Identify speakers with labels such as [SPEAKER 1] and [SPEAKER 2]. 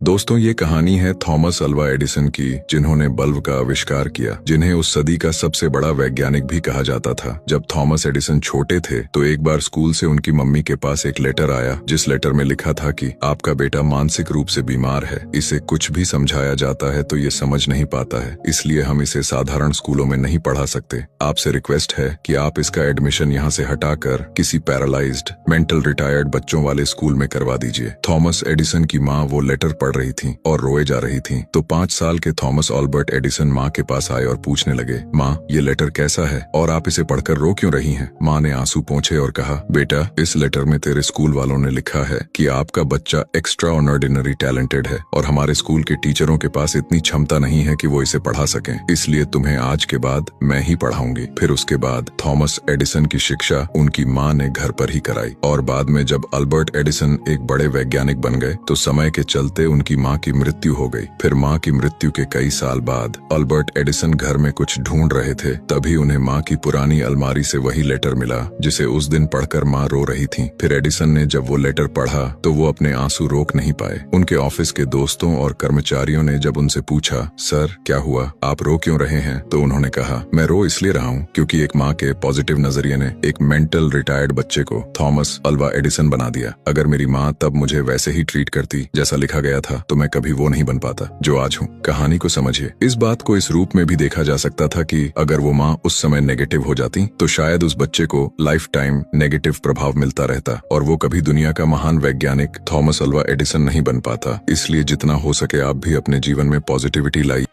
[SPEAKER 1] दोस्तों, ये कहानी है थॉमस अल्वा एडिसन की, जिन्होंने बल्ब का आविष्कार किया, जिन्हें उस सदी का सबसे बड़ा वैज्ञानिक भी कहा जाता था। जब थॉमस एडिसन छोटे थे तो एक बार स्कूल से उनकी मम्मी के पास एक लेटर आया, जिस लेटर में लिखा था कि आपका बेटा मानसिक रूप से बीमार है, इसे कुछ भी समझाया जाता है तो ये समझ नहीं पाता है, इसलिए हम इसे साधारण स्कूलों में नहीं पढ़ा सकते। आपसे रिक्वेस्ट है कि आप इसका एडमिशन यहाँ से हटाकर किसी पैरालाइज्ड मेंटल रिटायर्ड बच्चों वाले स्कूल में करवा दीजिए। थॉमस एडिसन की माँ वो लेटर पढ़ रही थी और रोए जा रही थी, तो 5 साल के थॉमस अल्बर्ट एडिसन माँ के पास आए और पूछने लगे, माँ ये लेटर कैसा है और आप इसे पढ़कर रो क्यों रही हैं? माँ ने आंसू पोंछे और कहा, बेटा इस लेटर में तेरे स्कूल वालों ने लिखा है कि आपका बच्चा एक्स्ट्रा ऑर्डिनरी टैलेंटेड है और हमारे स्कूल के टीचरों के पास इतनी क्षमता नहीं है कि वो इसे पढ़ा सकें, इसलिए तुम्हें आज के बाद मैं ही पढ़ाऊंगी। फिर उसके बाद थॉमस एडिसन की शिक्षा उनकी माँ ने घर पर ही कराई और बाद में जब अल्बर्ट एडिसन एक बड़े वैज्ञानिक बन गए तो समय के चलते उनकी माँ की मृत्यु हो गई। फिर माँ की मृत्यु के कई साल बाद अल्बर्ट एडिसन घर में कुछ ढूंढ रहे थे, तभी उन्हें माँ की पुरानी अलमारी से वही लेटर मिला जिसे उस दिन पढ़कर माँ रो रही थी। फिर एडिसन ने जब वो लेटर पढ़ा तो वो अपने आंसू रोक नहीं पाए। उनके ऑफिस के दोस्तों और कर्मचारियों ने जब उनसे पूछा, सर क्या हुआ, आप रो क्यों रहे हैं, तो उन्होंने कहा, मैं रो इसलिए रहा हूँ क्योंकि एक माँ के पॉजिटिव नजरिए ने एक मेंटल रिटायर्ड बच्चे को थॉमस अल्वा एडिसन बना दिया। अगर मेरी माँ तब मुझे वैसे ही ट्रीट करती जैसा लिखा गया था तो मैं कभी वो नहीं बन पाता जो आज हूँ। कहानी को समझिए। इस बात को इस रूप में भी देखा जा सकता था कि अगर वो माँ उस समय नेगेटिव हो जाती तो शायद उस बच्चे को लाइफ टाइम नेगेटिव प्रभाव मिलता रहता और वो कभी दुनिया का महान वैज्ञानिक थॉमस अल्वा एडिसन नहीं बन पाता। इसलिए जितना हो सके आप भी अपने जीवन में पॉजिटिविटी लाई।